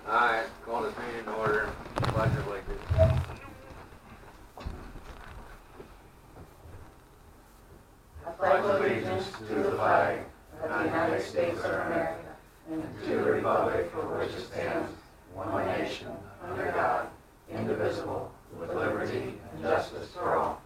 Alright, call this meeting to order. Pledge of allegiance. I pledge allegiance to the flag of the United States of America and to the republic for which it stands, one nation, under God, indivisible, with liberty and justice for all.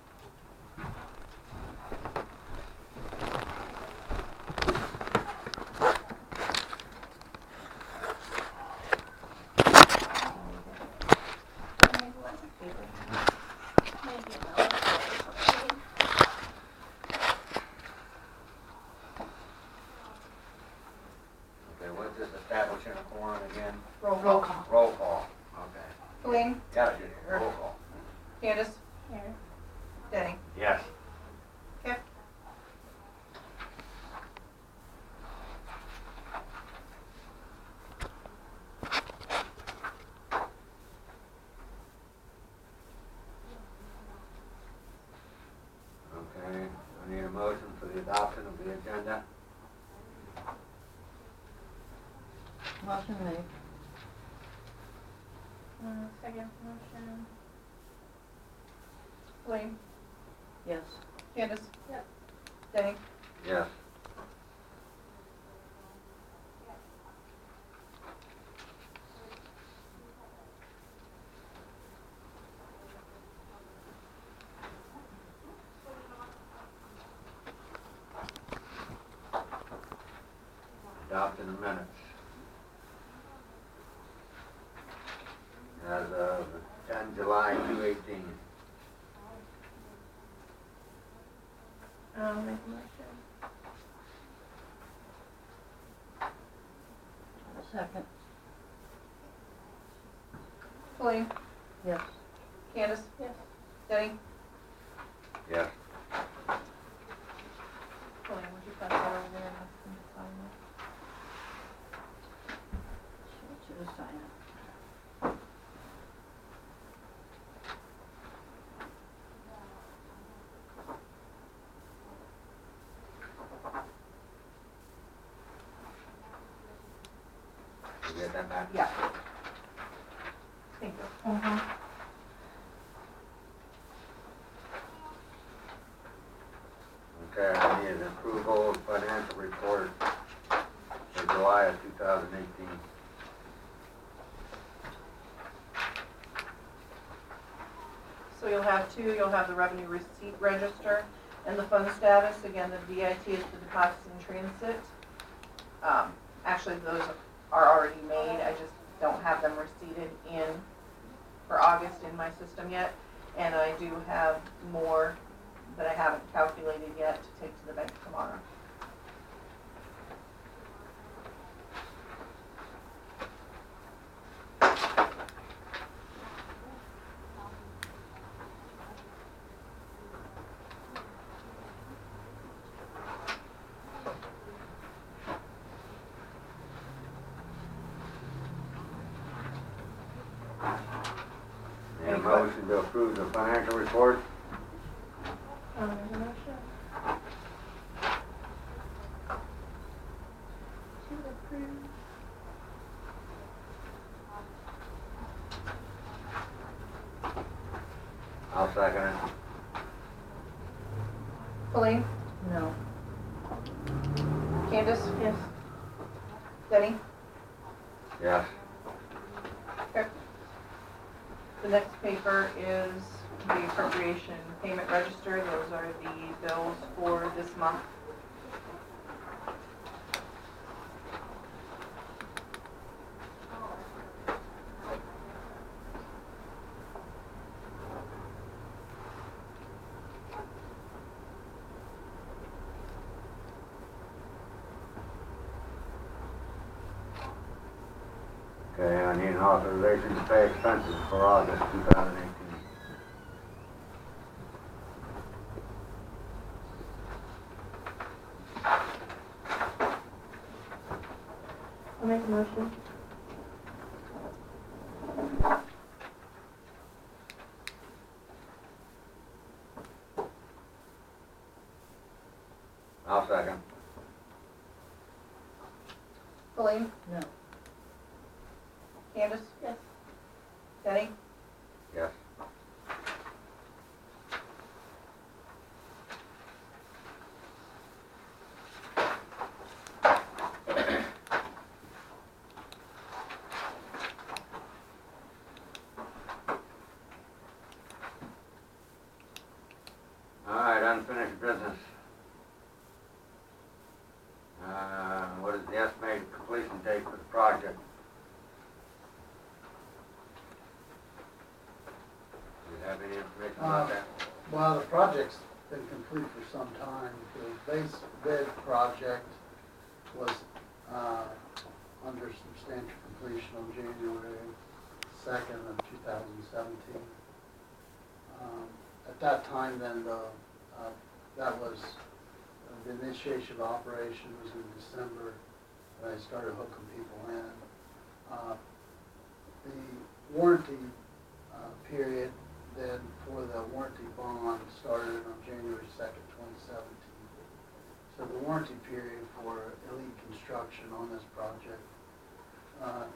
Okay, what's this establishing a quorum again? Roll call. Roll call. Okay. Colleen, Got it, Judy. Roll call. Candace, Denny. Yes. Okay. Okay, I need a motion for the adoption of the agenda. Motion made. Second motion. Colleen, Yes. Candace. Denny. Yes. Adopting the minutes. As of 10 July 2018. I'll make a motion. Second. Colleen, Yes. Candace. Denny. Yes. Colleen, would you pass that over there and ask them to sign it? Should have signed it. You get that back? Yeah. Thank you. Okay, I need an approval of financial report for July of 2018. So you'll have two, you'll have the revenue receipt register and the fund status. Again, the DIT is the deposits in transit. Actually, those are already made, I just don't have them receipted in for August in my system yet. And I do have more that I haven't calculated yet to take to the bank tomorrow. Need a motion to approve the financial report? I'll second it. Colleen, No. Candace? Yes. Denny? Yes. Okay. The next paper is the appropriation payment register. Those are the bills for this month. Okay, I need an authorization to pay expenses for August 2018. I'll make a motion. I'll second. Colleen? No. Candace? Yes. Kenny? Yes. All right, unfinished business. What is the estimated completion date for the project? Do you have any information about that? Well, the project's been complete for some time. The base bid project was under substantial completion on January 2nd of 2017. At that time, then, that was, the initiation of operation was in December, and I started hooking people in. The warranty period then for the warranty bond started on January 2nd, 2017. So the warranty period for Elite Construction on this project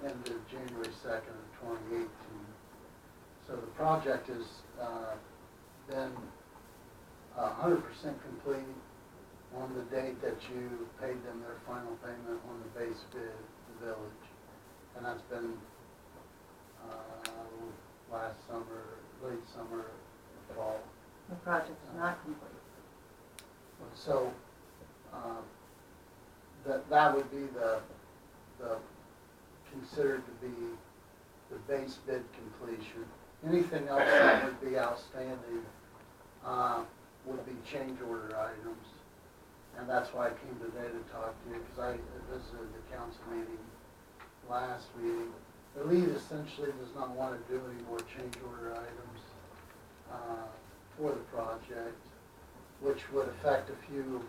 ended January 2nd of 2018. So the project has been 100% complete on the date that you paid them their final payment on the base bid, the village. And that's been last summer, late summer, fall. The project is not complete. So that would be the considered to be the base bid completion. Anything else that would be outstanding would be change order items. And that's why I came today to talk to you, because I visited the council meeting last meeting. The lead essentially does not want to do any more change order items for the project, which would affect a few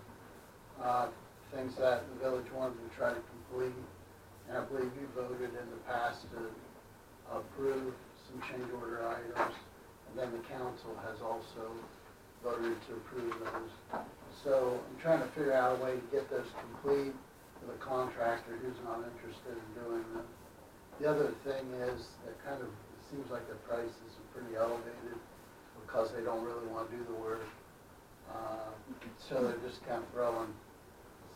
things that the village wanted to try to complete. And I believe you voted in the past to approve some change order items, and then the council has also voted to approve those. So I'm trying to figure out a way to get those complete with a contractor who's not interested in doing them. The other thing is that it seems like the prices are pretty elevated because they don't really want to do the work. So they're just kind of throwing,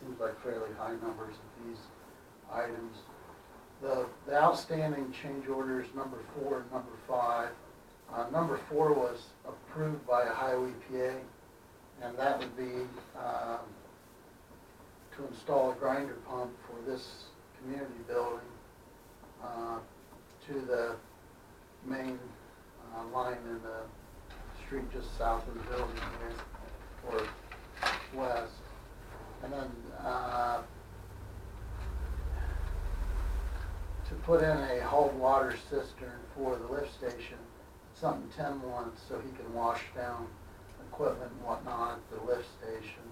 seems like fairly high numbers at these items. The outstanding change orders, number 4 and number 5. Number 4 was approved by Ohio EPA, and that would be to install a grinder pump for this community building to the main line in the street just south of the building here, or west. And then to put in a hauled water cistern for the lift station, something Tim wants so he can wash down equipment and whatnot at the lift station.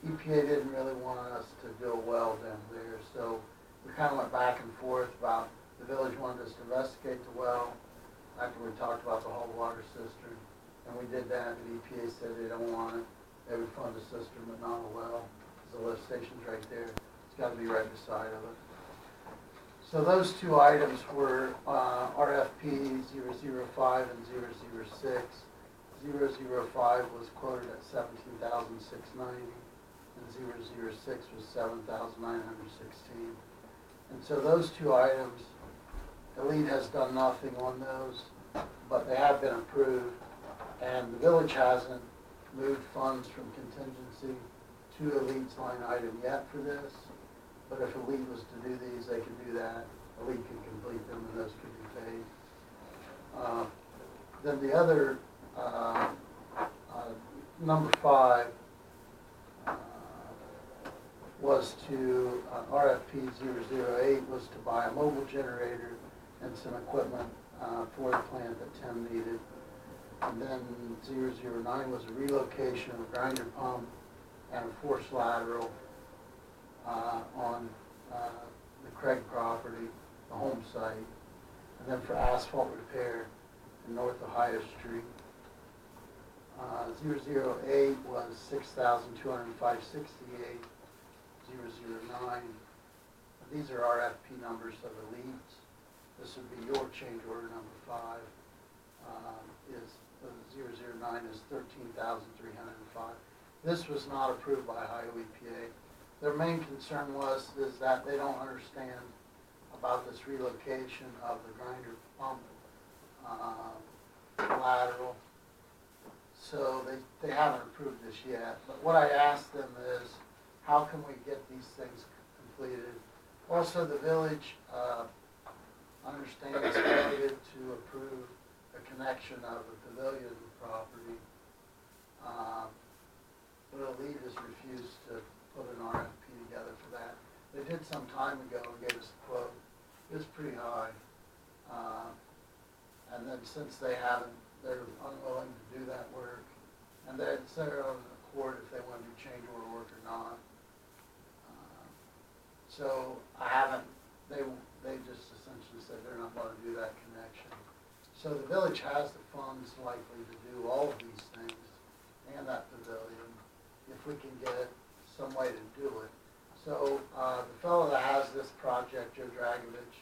EPA didn't really want us to do a well down there, so we kind of went back and forth about, the village wanted us to investigate the well after we talked about the hauled water cistern, and we did that, and EPA said they don't want it. They would fund a cistern but not a well, because the lift station's right there. It's got to be right beside of it. So those two items were RFP 005 and 006. 005 was quoted at $17,690, and 006 was $7,916. And so those two items, Elite has done nothing on those, but they have been approved, and the village hasn't moved funds from contingency to Elite's line item yet for this. But if Elite was to do these, they could do that. Elite could complete them, and those could be paid. Then the other, number 5, was to, RFP 008 was to buy a mobile generator and some equipment for the plant that Tim needed. And then 009 was a relocation of a grinder pump and a forced lateral on the Craig property, the home site, and then for asphalt repair in North Ohio Street. 008 was $6,205.68. 009. These are RFP numbers of the leads. This would be your change order number 5. Is 009 is $13,305. This was not approved by Ohio EPA. Their main concern is that they don't understand about this relocation of the grinder pump lateral. So they haven't approved this yet. But what I asked them is, how can we get these things completed? Also, the village understands failure to approve the connection of the pavilion property. But Elite has refused to put an RFP together for that. They did some time ago and gave us a quote. It was pretty high. And then since they haven't, they're unwilling to do that work. And it's their own accord if they want to do change order work or not. So I haven't, they just essentially said they're not going to do that connection. So the village has the funds likely to do all of these things and that pavilion if we can get some way to do it. So the fellow that has this project, Joe Dragovich,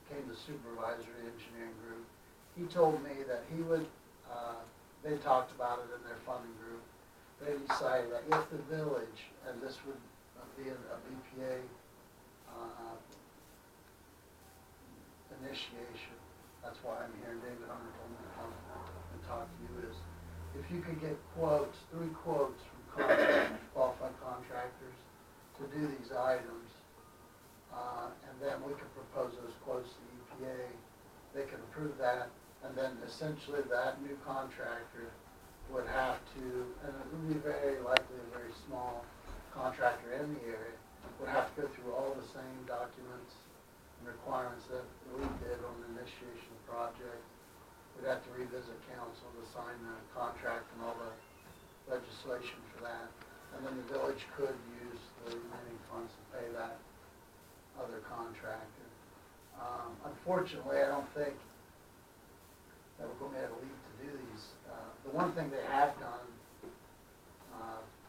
became the supervisor of the engineering group. He told me that he would, they talked about it in their funding group, they decided that if the village, and this would be a BPA initiation, that's why I'm here, David Hunter told me to come and talk to you, is if you could get quotes, 3 quotes from contractors, qualified contractors, to do these items, and then we could propose those quotes to the EPA, they could approve that, and then essentially that new contractor would have to, and it would be very likely a very small contractor in the area, would have to go through all the same documents and requirements that we did on the initiation of the project. We'd have to revisit council to sign the contract and all the legislation for that. And then the village could use the remaining funds to pay that other contractor. Unfortunately, I don't think that we're going to have a lead to do these. The one thing they have done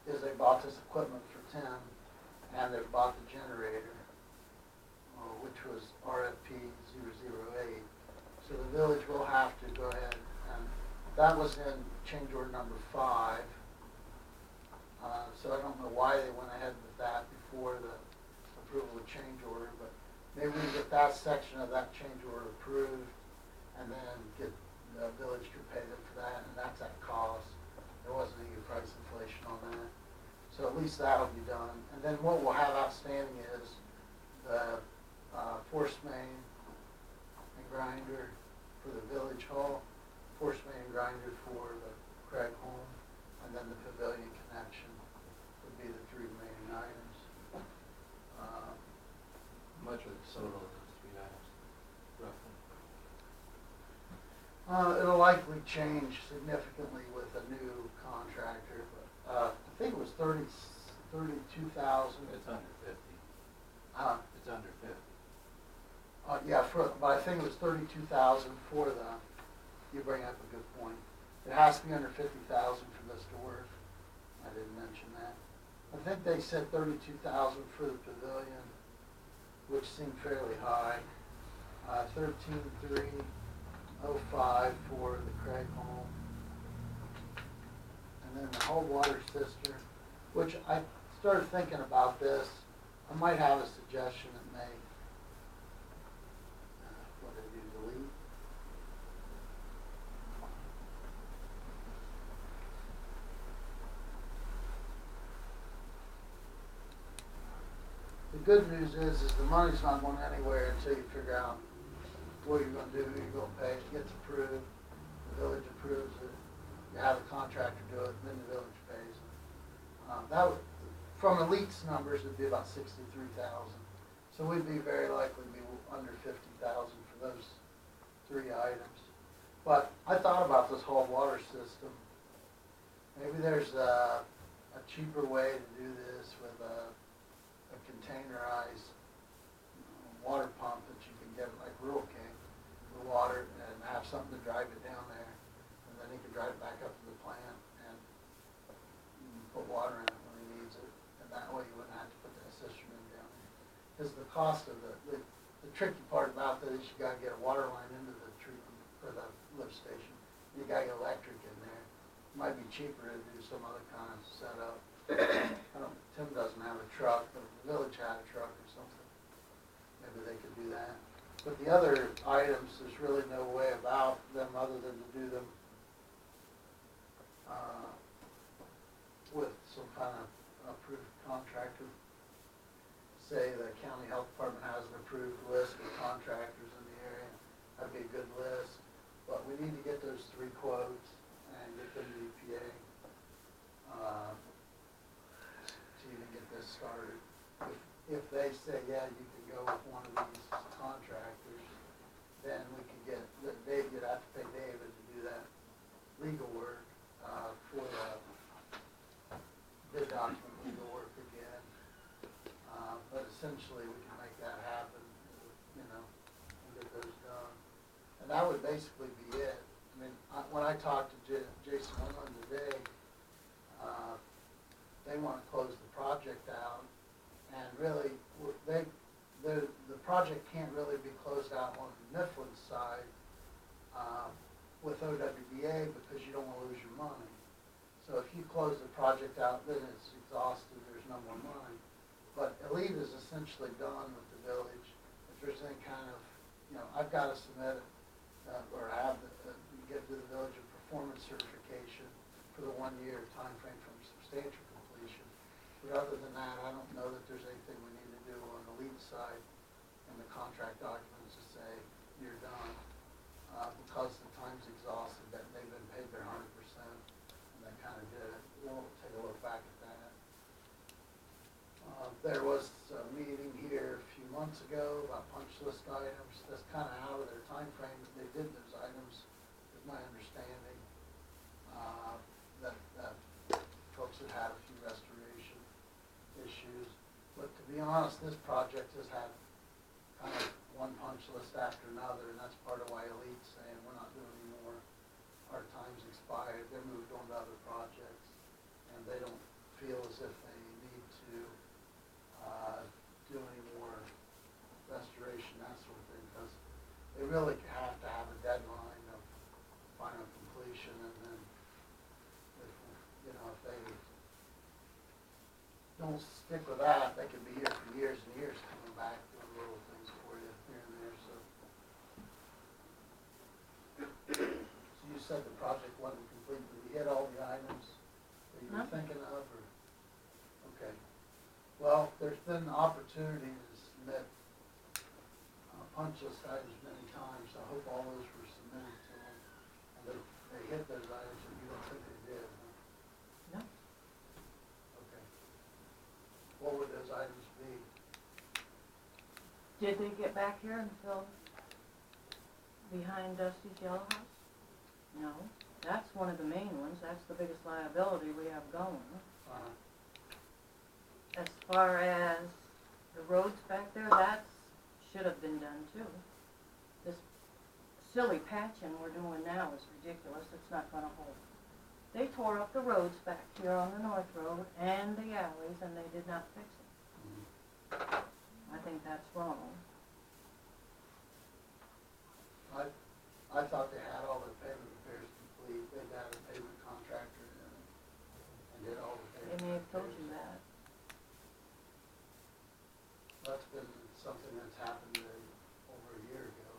is they bought this equipment for 10, and they bought the generator, which was RFP 008. So the village will have to go ahead, and that was in change order number 5. So I don't know why they went ahead with that before the approval of change order, but maybe we can get that section of that change order approved, and then get the village could pay them for that, and that's at cost. There wasn't any price inflation on that. So at least that'll be done. And then what we'll have outstanding is the force main and grinder for the village hall, force main and grinder for the Craig home, and then the pavilion connection would be the 3 remaining items. How much are the total of those 3 items, roughly? It'll likely change significantly with a new contractor. I think it was 32,000. It's under 50. It's under 50. Yeah, but I think it was 32,000 for the. You bring up a good point. It has to be under 50,000 for this to work. I didn't mention that. I think they said 32,000 for the pavilion, which seemed fairly high. 13,305 for the Craig home. And then the whole water cistern, which I started thinking about this. I might have a suggestion that may, what did I do, delete? The good news is the money's not going anywhere until you figure out what you're going to do, who you're going to pay. It gets approved, the village approves it, you have a contractor do it, then the village pays it. That would, from Elite's numbers, it'd be about 63,000. So we'd be very likely to be under 50,000 for those 3 items. But I thought about this whole water system. Maybe there's a cheaper way to do this with a containerized water pump that you can get like Rural King, the water, and have something to drive it down there, and then you can drive it back up to the plant. And cost of the tricky part about that is you gotta get a water line into the treatment, or the lift station. You gotta get electric in there. Might be cheaper to do some other kind of setup. Tim doesn't have a truck, but if the village had a truck or something, maybe they could do that. But the other items, there's really no way about them other than to do them with some kind of approved contractor. Say the county health department has an approved list of contractors in the area, that'd be a good list. But we need to get those 3 quotes and get them to BPA to even get this started. If they say, yeah, you can go with one of these contractors, then we can get, Dave, you'd have to pay David to do that legal work for the bid document legal work again. But essentially, we can make that happen, you know, and get those done. And that would basically be it. I mean, when I talked to Jason Winland today, they want to close the project out, and really, the project can't really be closed out on the Mifflin side with OWBA because you don't want to lose your money. So if you close the project out, then it's exhausted, there's no more money. But Elite is essentially done with the village. If there's any kind of, you know, I've got to submit it, or have get to the village a performance certification for the 1-year time frame from substantial completion. But other than that, I don't know that there's anything we need to do on the Elite side in the contract documents to say you're done, because the time's exhausted, that they've been paid their 100%, and they kind of did it. We'll take a look back at that. There was a meeting here a few months ago about punch list items. That's kind of out of their time frame. They did those items, is my understanding, that folks had had a few restoration issues. But to be honest, this project has had kind of one punch list after another, and that's part of why Elite's saying we're not doing anymore. Our time's expired. They're moved on to other projects, and they don't feel as if they need to do any more restoration, that sort of thing, because they really have to have a deadline of final completion, and then if they don't stick with that, they could be here for years and years coming back doing little things for you here and there. So you said the project wasn't complete. Did you hit all the items that you were thinking of, or? Okay. Well, there's been an opportunity to submit punch list items many times. I hope all those were submitted to them, and they hit those items, and you don't think they did, huh? No. Okay. What would those items be? Did they get back here and fill behind Dusty's yellow house? No. That's one of the main ones. That's the biggest liability we have going. As far as the roads back there, that should have been done too. This silly patching we're doing now is ridiculous. It's not going to hold. They tore up the roads back here on the North Road and the alleys, and they did not fix it. I think that's wrong. I thought they had all the pavement repairs complete. They got a pavement contractor in and did all the pavement. They may have told you that. That's been something that's happened over a year ago.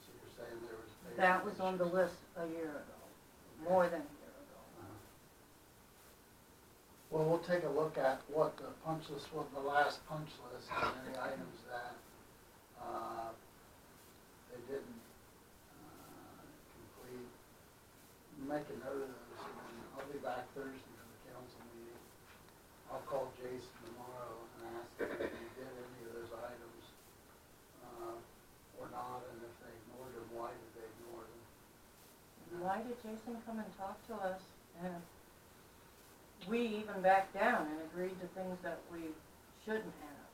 So you're saying there was pavement That was on the issues? list a year ago, more than a year ago. Well, we'll take a look at what the punch list was, the last punch list, and any items that they didn't complete. Make a note of those, and then I'll be back Thursday for the council meeting. I'll call Jason tomorrow and ask him if he did any of those items or not, and if they ignored them, why did they ignore them? Why did Jason come and talk to us? And we even backed down and agreed to things that we shouldn't have.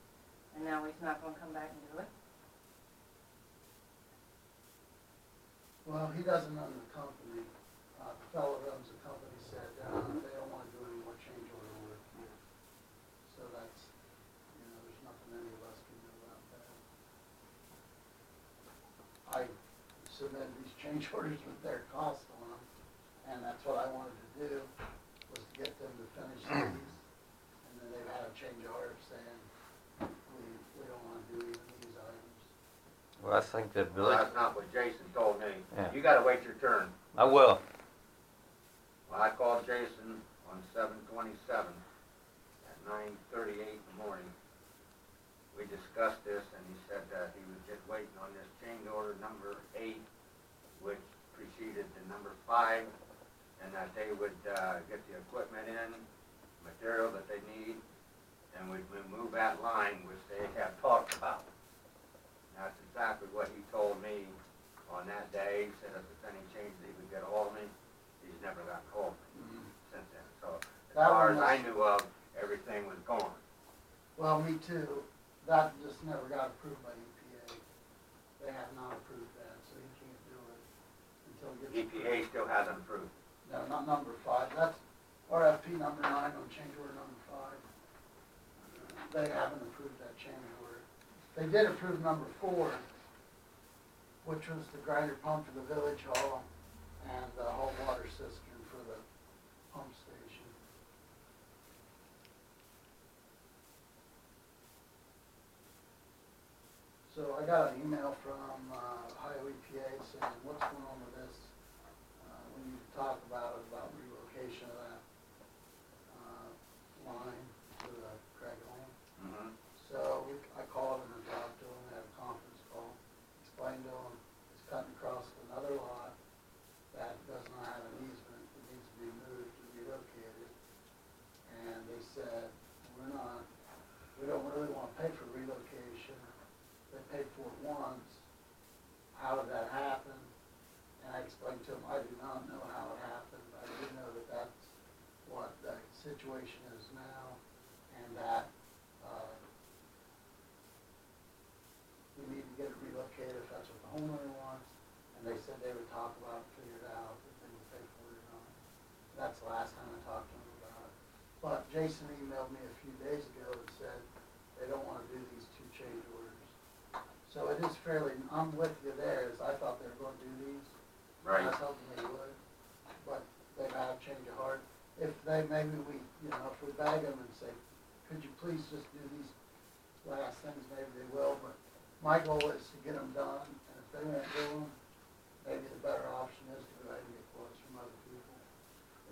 And now he's not going to come back and do it? Well, he doesn't own the company. The fellow that owns the company said they don't want to do any more change order work here. So that's, submitted these change orders with their cost on them, and that's what I wanted to do, was to get them to finish these. And then they've had a change order saying, we don't wanna do even these items. Well, I think that Well, Billy, that's not what Jason told me. Yeah. You gotta wait your turn. I will. Well, I called Jason on 7/27 at 9:38 in the morning. We discussed this, and he said that he was just waiting on this change order number 8, which preceded the number 5, and that they would get the equipment in, material that they need, and we'd move that line, which they have talked about. And that's exactly what he told me on that day. He said if there's any changes, he would get a hold of me. He's never gotten a hold of me since then. So as That far one as I was- knew of, everything was gone. Well, me too. That just never got approved by EPA. They have not approved that, so he can't do it until it gets EPA approved. still hasn't approved. No, not number 5. That's RFP number 9 on change order number 5. They haven't approved that change order. They did approve number 4, which was the grinder pump for the village hall and the whole water cistern for the pump station. So I got an email from Ohio EPA saying, what's going on with this? We need to talk about it, about relocation of that line to the Craig home. Mm-hmm. So I called him and talked to him, had a conference call, explained to him it's cutting across another lot that does not have an easement, it needs to be moved and relocated. And they said, we don't really want to pay for relocation. They paid for it once. How did that happen? And I explained to him, I do not know how it happened. I do know that that's what the situation is now, and that we need to get it relocated if that's what the homeowner wants. And they said they would talk about it, figure it out, if they would pay for it or not. That's the last time I talked to him about it. But Jason emailed me a few days ago and said they don't want to do these 2 change orders. So it is fairly, I'm with you there, as I thought they were going to do these. Right. I was hoping they would, but they've had a change of heart. If they, maybe we, if we beg them and say, could you please just do these last things, maybe they will, but my goal is to get them done, and if they won't do them, maybe the better option is to go ahead and get quotes from other people.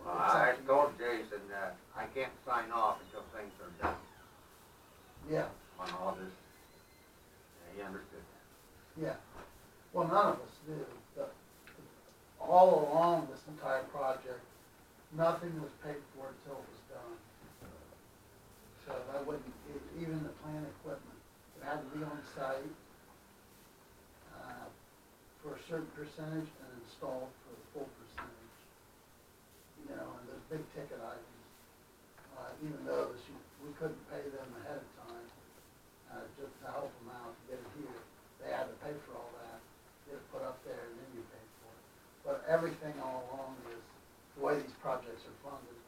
Well, It's up I to you. told Jason that I can't sign off until things are done Yeah, on all this. And he understood that. yeah. Well, none of us do, but all along this entire project, nothing was paid for until it was done. So that wouldn't, even the plant equipment, it had to be on site for a certain percentage and installed for the full percentage. And those big ticket items, even those, we couldn't pay them ahead of time, just to help them out to get it here. They had to pay for all that, get it put up there, and then you pay for it. But everything all along is, the way these projects are funded,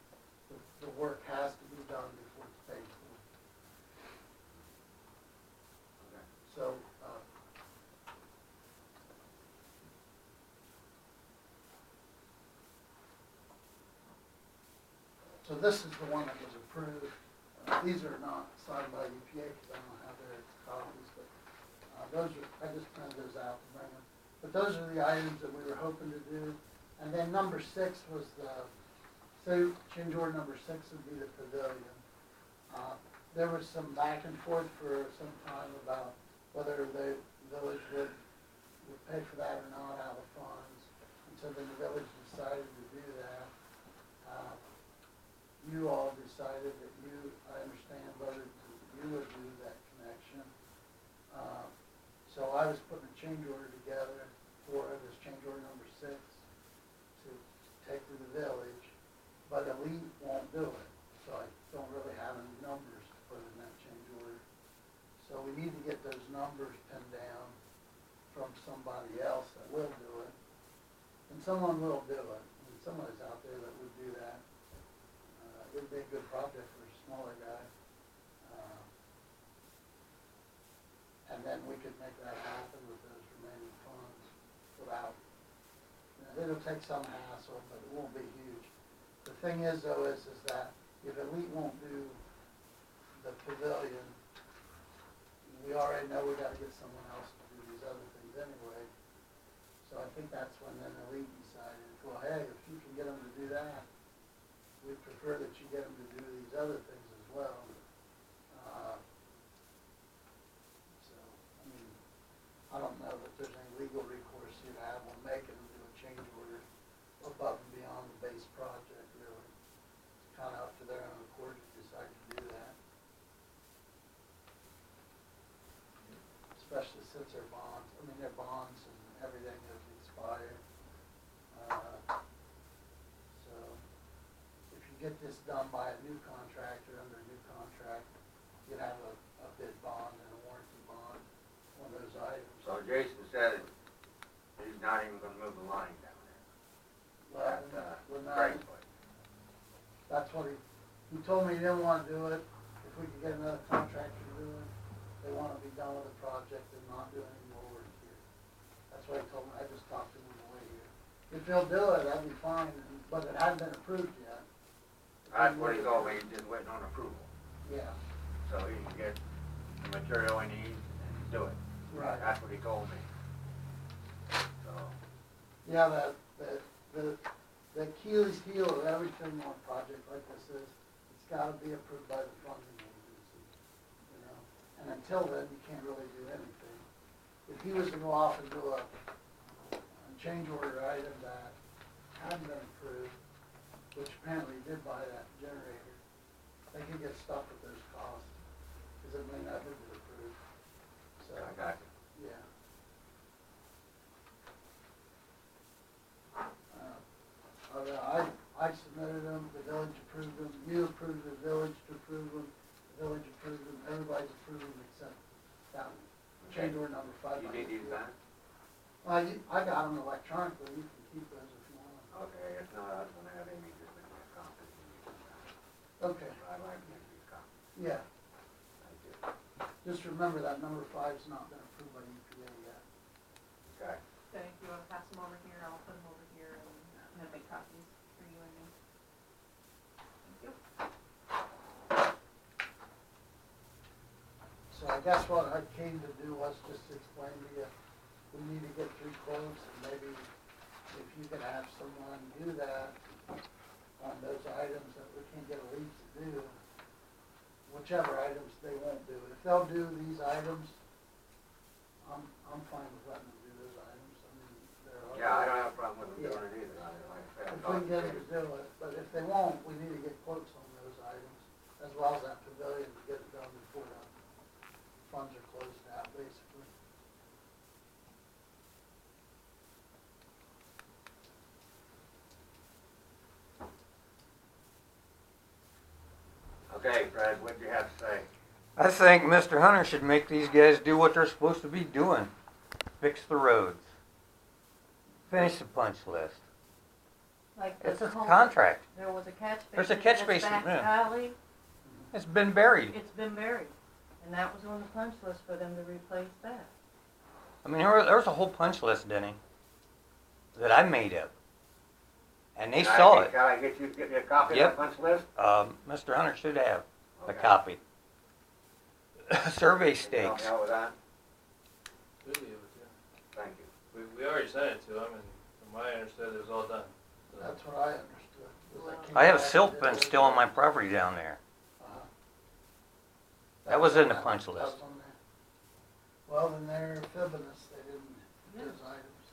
the work has to be done before it's paid for. Okay. So, so this is the one that was approved. These are not signed by EPA because I don't have their copies, but those are, I just printed those out to bring them. But those are the items that we were hoping to do. And then number 6 was so change order number 6 would be the pavilion. There was some back and forth for some time about whether the village would pay for that or not out of funds. And so then the village decided to do that. You all decided that I understand whether you would do that connection. So I was putting a change order together for this change order number 6 to take to the village, but Elite won't do it. So I don't really have any numbers to put in that change order. So we need to get those numbers pinned down from somebody else that will do it. And someone will do it. I mean, somebody's out there that would do that. It would be a good project for a smaller guy. And then we could make that happen with those remaining funds without it'll take some hassle, but it won't be huge. The thing is though, is that if Elite won't do the pavilion, we already know we gotta get someone else to do these other things anyway. So I think that's when then Elite decided, well, hey, if you can get them to do that, we prefer that you get them to do these other things as well. So, I mean, I don't know that there's any legal recourse you have on making them do a change order above and beyond the base project, really. It's kind of up to their own accord to decide to do that. Especially since their bonds, I mean, their bonds and everything have expired. So, if you get this done by a new contractor, under a new contract, you'd have a bid bond and a warranty bond on those items. So Jason said he's not even gonna move the line down there. We're At, not- Craig's place. That's what he told me he didn't want to do it. If we could get another contractor to do it, they want to be done with the project and not do any more work here. That's what he told me. I just talked to him on the way here. If he'll do it, that'd be fine, but it hadn't been approved yet. That's what he told me, he's just waiting on approval, Yeah, so he can get the material he needs and do it. right. That's what he told me. So, Yeah, the Achilles heel of everything on a project like this is, it's gotta be approved by the funding agency, you know? And until then, you can't really do anything. If he was to go off and do a change order item that hadn't been approved, which apparently he did buy that generator, they could get stuck with those costs, because it may never be approved. So, I got you. yeah. I submitted them, the village approved them, you approved the village to approve them, the village approved them, everybody's approved them except that one. Change order number 5. You need these back? I got them electronically, you can keep those if you want. Okay, if not, I was gonna have Amy just make me a copy. Okay, I'd like to make these copies. yeah, Thank you. just remember that number 5's not been approved by EPA yet. Okay. So if you want to pass them over here, I'll put them over here and make copies for you and me. Thank you. So I guess what I came to do was just explain to you, we need to get 3 quotes, and maybe if you could have someone do that on those items that we can't get a lead to do, whichever items they won't do. If they'll do these items, I'm fine with letting them do those items. I mean, they're. Yeah, I don't have a problem with them doing it either. Like I said, If we can get them to do it, but if they won't, we need to get quotes on those items, as well as that pavilion to get it done before the funds are closed out, basically. Okay, Fred, what'd you have to say? I think Mr. Hunter should make these guys do what they're supposed to be doing. Fix the roads. Finish the punch list. Like It's the a home- contract. There was a catch basin. There's a catch in this basin, back yeah. alley. It's been buried. It's been buried. And that was on the punch list for them to replace that. I mean, there was a whole punch list, Denny, that I made up. And they saw it. Can I get you, get me a copy of Yep. the punch list? Mr. Hunter should have a Okay. copy. Survey Can you help me stakes. out with that? We'll be able to. Thank you. We already sent it to him, and from what I understood, it was all done. So- That's what I understood. was came I have back silt and pins did it. still on my property down there. Uh-huh. That was in the That- punch that list. was on there. Well, then they're fibbing us, they didn't, Yeah. those items.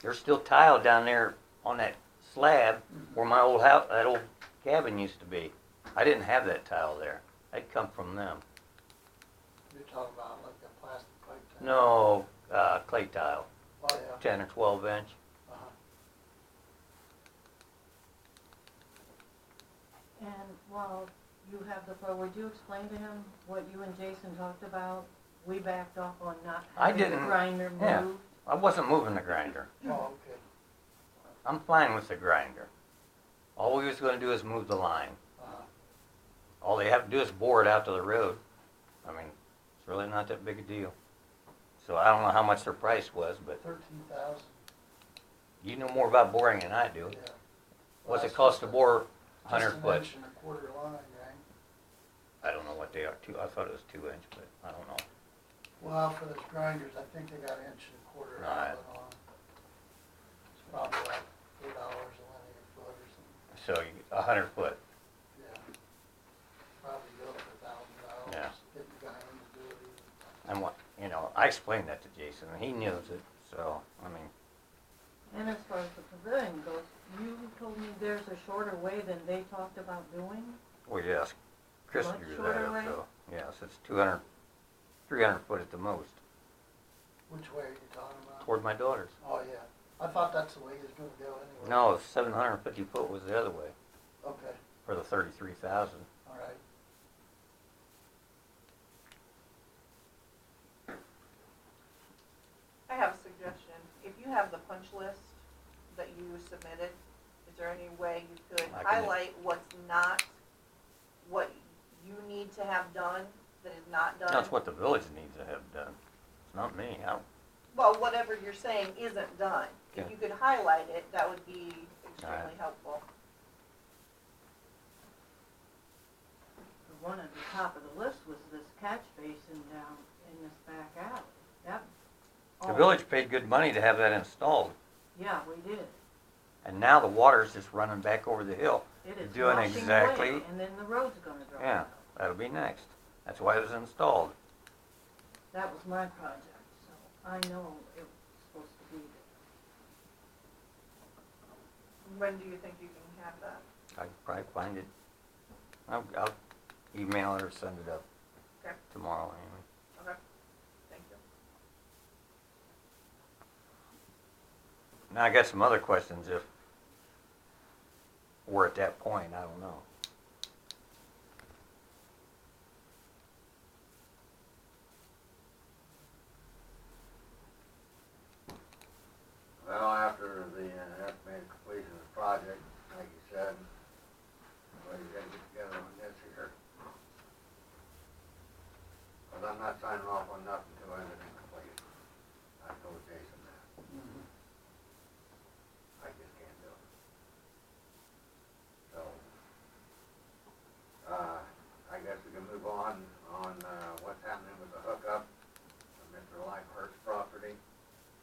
There's still tile down there on that slab where my old house, that old cabin used to be. I didn't have that tile there. That come from them. You're talking about like the plastic pipe tile? No, clay tile, Oh, yeah. 10 or 12 inch. Uh-huh. And while you have the floor, would you explain to him what you and Jason talked about? We backed off on not I having the didn't- grinder yeah. moved. I wasn't moving the grinder. Oh, okay. I'm fine with the grinder. All we was gonna do is move the line. Uh-huh. All they have to do is bore it out to the road. I mean, it's really not that big a deal. So I don't know how much their price was, but 13,000. You know more about boring than I do. Yeah. What's Well, it cost to that's bore just 100 an foot? inch and a quarter line, right? I don't know what they are. I thought it was 2 inch, but I don't know. Well, for those grinders, I think they got inch and a quarter Right. outlet on. It's probably like $8 a linear foot or something. So 100 foot. Yeah. Probably go for $1,000. Yeah. Get the guy in to do it even. And what, you know, I explained that to Jason, and he knows it. So I mean, And as far as the pavilion goes, you told me there's a shorter way than they talked about doing? well, yes, Chris Much drew that shorter up way? though. Yes, it's 200, 300 foot at the most Which way are you talking about? toward my daughter's. Oh, yeah. I thought that's the way he was gonna go anyway. No, 750 foot was the other way Okay, for the 33,000. all right. I have a suggestion. If you have the punch list that you submitted, is there any way you could I can- highlight what's not, what you need to have done that is not done? That's what the village needs to have done. It's not me. I don't, Well, whatever you're saying isn't done. If Okay. you could highlight it, that would be extremely Alright. helpful. The one at the top of the list was this catch basin down in this back alley. That. the oh, village paid good money to have that installed, Yeah, we did. and now the water's just running back over the hill. It is Doing washing exactly- away, and then the road's gonna dry Yeah, out. that'll be next. That's why it was installed. That was my project, so I know it was supposed to be there. When do you think you can have that? I can probably find it. I'll email it or send it up Okay. tomorrow anyway. Okay, thank you. Now I got some other questions if we're at that point, I don't know. Well, after the estimated completion of the project, like you said, well, you gotta get together on this here. Cause I'm not signing off on nothing until everything's completed. I told Jason that. Mhm. I just can't do it. So, I guess we can move on, what's happening with the hookup of Mr. Lighthurst's property.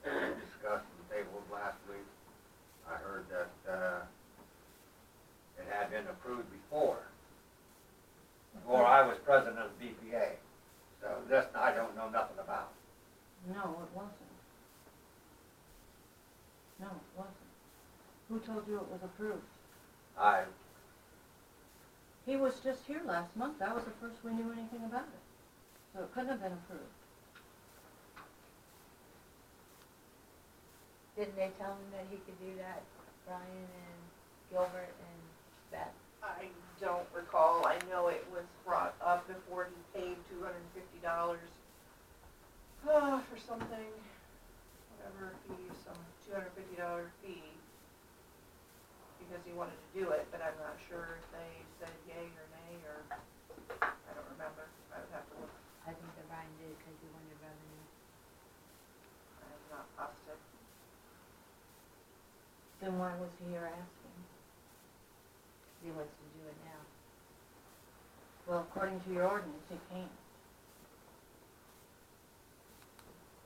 Discussed and tabled last week. I heard that, it had been approved before I was president of the BPA. So this, I don't know nothing about. No, it wasn't. No, it wasn't. Who told you it was approved? I, He was just here last month. That was the first we knew anything about it. So it couldn't have been approved. Didn't they tell him that he could do that, Brian and Gilbert and Beth? I don't recall. I know it was brought up before he paid $250 for something, whatever fee, some $250 fee, because he wanted to do it, but I'm not sure if they said yay or nay, or, I don't remember. I would have to look. I think that Brian did because he wanted revenue. I'm not positive. Then why was he here asking? He wants to do it now. Well, according to your ordinance, he can't.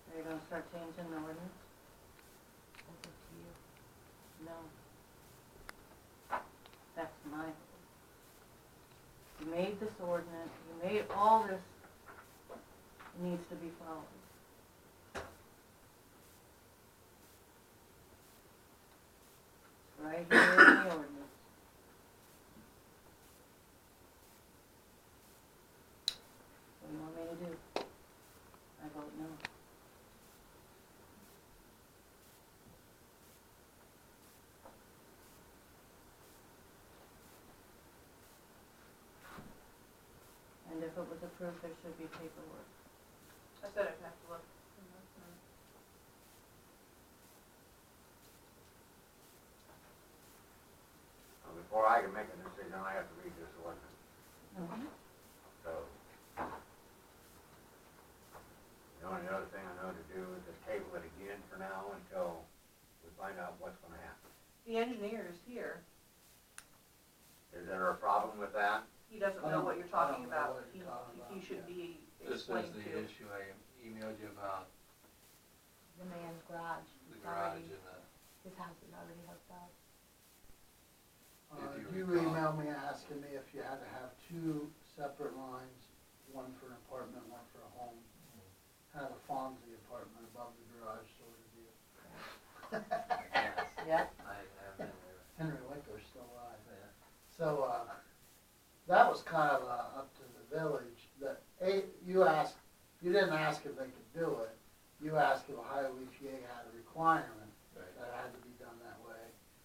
Are you gonna start changing the ordinance? That's up to you. No. That's my vote. You made this ordinance, you made all this, needs to be followed. It's right here in the ordinance. What do you want me to do? I vote no. And if it was approved, there should be paperwork. I said I'd have to look. before I can make a decision, I have to read this ordinance. Mhm. So, the only other thing I know to do is just table it again for now until we find out what's The engineer is here. Is there a problem with that? He doesn't I know don't- what you're I talking don't know about. what you're talking He about, should yeah. be This is explained the to. issue I emailed you about, The man's garage. the It's garage already- and the, His house is already hooked up. If you You recall. emailed me asking me if you had to have two separate lines, one for an apartment, one for a home. Kind of a Fonzie apartment above the garage sort of deal. yes, Yep. I have been there. Henry Winkler's still alive there. So, that was kind of, up to the village, that, you didn't ask if they could do it. You asked if Ohio EPA had a requirement Right. that had to be done that way.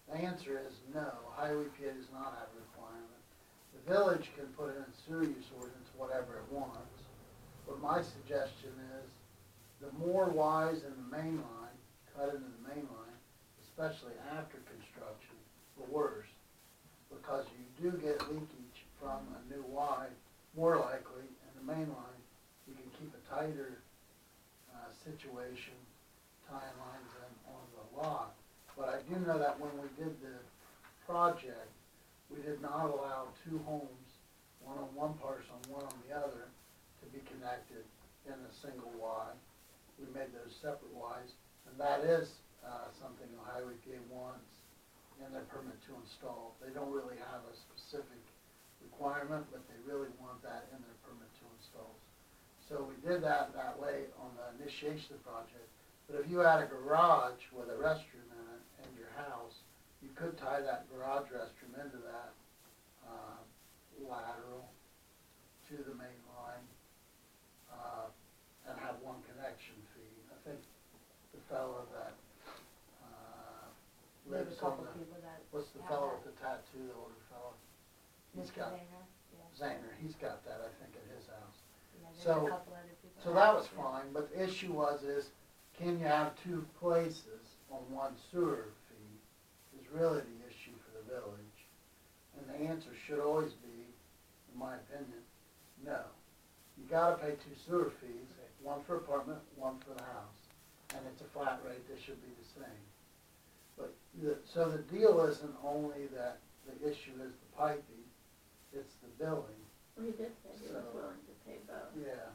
The answer is no, Ohio EPA does not have a requirement. The village can put it in sewer use ordinance, whatever it wants. But my suggestion is, the more Ys in the main line, cut into the main line, especially after construction, the worse. Because you do get leakage from a new Y, more likely, in the main line, you can keep a tighter, situation, tying lines in on the lot. But I do know that when we did the project, we did not allow two homes, one on one parcel and one on the other, to be connected in a single Y. We made those separate Ys, and that is, something Ohio EPA wants in their permit to install. They don't really have a specific requirement, but they really want that in their permit to install. So we did that way on the initiation of the project. But if you had a garage with a restroom in it and your house, you could tie that garage restroom into that, lateral to the main line, and have one connection fee. I think the fellow that, There's a lives on couple the, people that. what's the have fellow that. with the tattoo, the older fellow? He's Mr. got, Zanger, yeah. Zanger, he's got that, I think, at his house. Yeah, there's So- a couple other people. So that that have was it, yeah. fine, but the issue is, can you have two places on one sewer fee is really the issue for the village. And the answer should always be, in my opinion, no. You gotta pay two sewer fees, one for apartment, one for the house. And it's a flat rate, they should be the same. But, so the deal isn't only that the issue is the piping, it's the billing. Well, he did say he was So- willing to pay both. Yeah,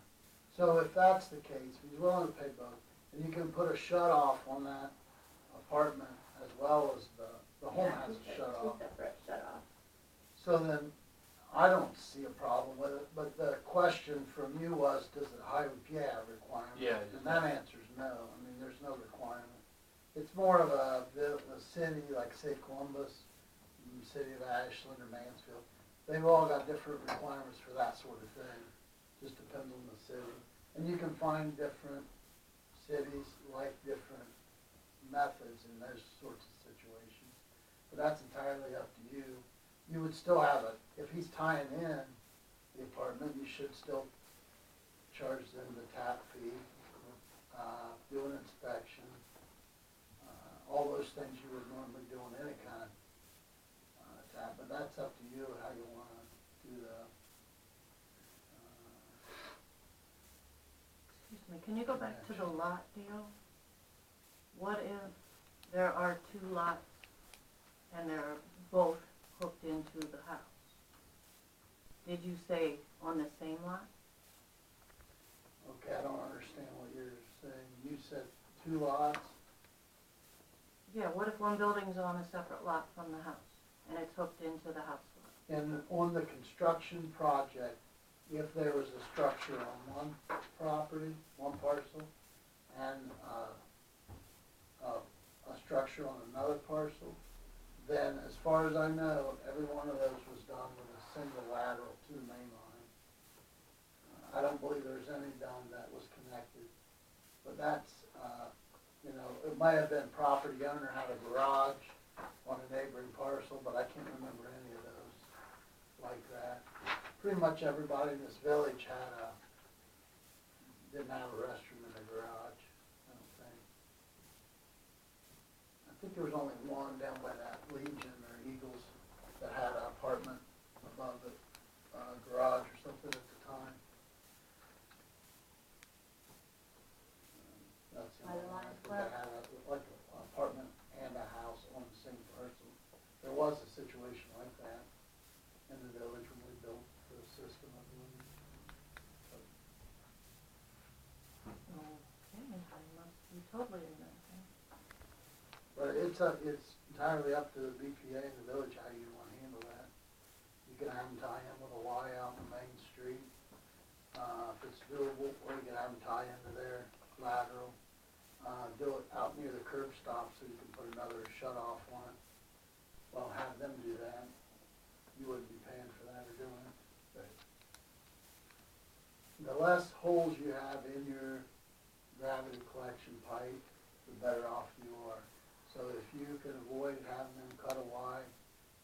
so if that's the case, if he's willing to pay both, and you can put a shut off on that apartment as well as the home Yeah, has he a said shut two off. separate shut off. So then, I don't see a problem with it, but the question from you was, does the Ohio EPA have a requirement? Yeah, And that answer's no, I mean, there's no requirement. It's more of a city, like say Columbus, city of Ashland or Mansfield, they've all got different requirements for that sort of thing, just depends on the city. And you can find different cities like different methods in those sorts of situations, but that's entirely up to you. You would still have if he's tying in the apartment, you should still charge them the tap fee, do an inspection, all those things you would normally do on any kind of, tap, but that's up to you how you wanna do the, Excuse me, can you go back to the lot deal? What if there are two lots and they're both hooked into the house? Did you say on the same lot? okay, I don't understand what you're saying. You said two lots? Yeah, what if one building's on a separate lot from the house and it's hooked into the house lot? And on the construction project, if there was a structure on one property, one parcel, and a structure on another parcel, then as far as I know, every one of those was done with a single lateral to the main line. I don't believe there's any done that was connected, but that's, it might have been property owner had a garage on a neighboring parcel, but I can't remember any of those like that. Pretty much everybody in this village didn't have a restroom in the garage, I don't think. I think there was only one down by that Legion or Eagles that had an apartment above the, garage or something at the time. That's the By the only one I Lions think that Club? had like an apartment and a house on the same parcel. be totally anything. But it's entirely up to the BPA and the village how you want to handle that. You can have them tie in with a Y out on Main Street, if it's doable, or you can have them tie into their lateral. Do it out near the curb stop so you can put another shut off on it. Well, have them do that. You wouldn't be paying for that or doing it. Right. The less holes you have in your gravity collection pipe, the better off you are. So if you can avoid having them cut a Y,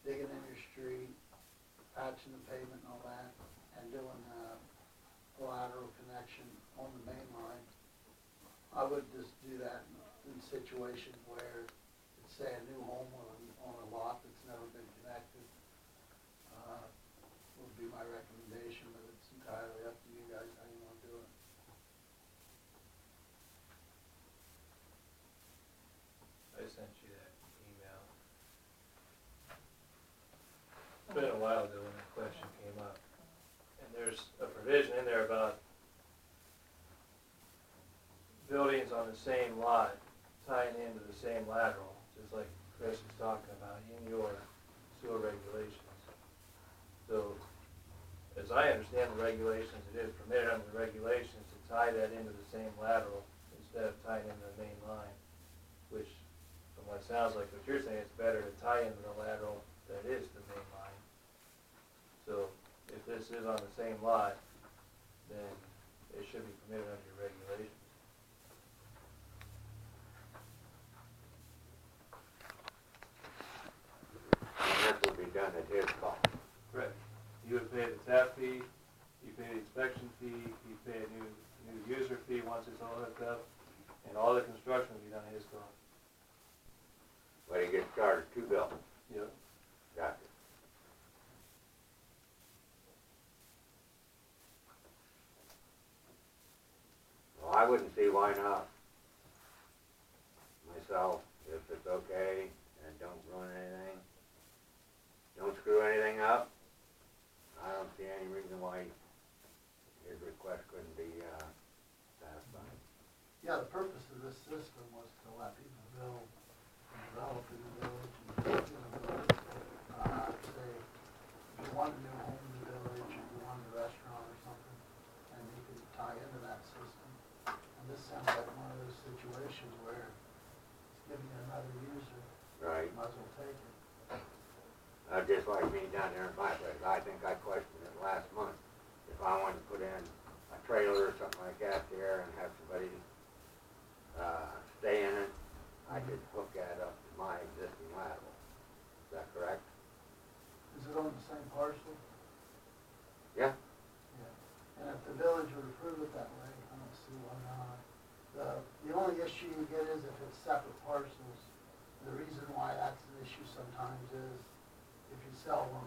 digging in your street, patching the pavement and all that, and doing a lateral connection on the main line, I would just do that in situations where it's, say, a new home on a lot that's never been connected. Would be my recommendation, but it's entirely up to you guys how you want to do it. I sent you that email. It's been a while ago when that question came up. And there's a provision in there about buildings on the same lot tying into the same lateral, just like Chris was talking about in your sewer regulations. So, as I understand the regulations, it is permitted under the regulations to tie that into the same lateral instead of tying into the main line, which, from what sounds like what you're saying, it's better to tie into the lateral that is the main line. So, if this is on the same lot, then it should be permitted under your regulations. And this will be done at his cost. Correct. You would pay the tap fee, you pay the inspection fee, you pay a new user fee once it's all hooked up, and all the construction will be done at his cost. But he gets charged two bills. Yep. Gotcha. Well, I wouldn't see why not. Myself, if it's okay and don't ruin anything, don't screw anything up, I don't see any reason why his request couldn't be satisfied. Yeah, the purpose of this system was to let people build and develop in the village and live in the village. Say, if you want a new home in the village, or you want a restaurant or something, and you can tie into that system. And this sounds like one of those situations where it's giving you another user, Right. you might as well take it. Just like me down there in my place, I think I questioned it last month. If I wanted to put in a trailer or something like that there and have somebody stay in it, I could hook that up to my existing lateral. Is that correct? Is it on the same parcel? Yeah. Yeah. And if the village would approve it that way, I don't see why not. The only issue you get is if it's separate parcels. The reason why that's an issue sometimes is if you sell one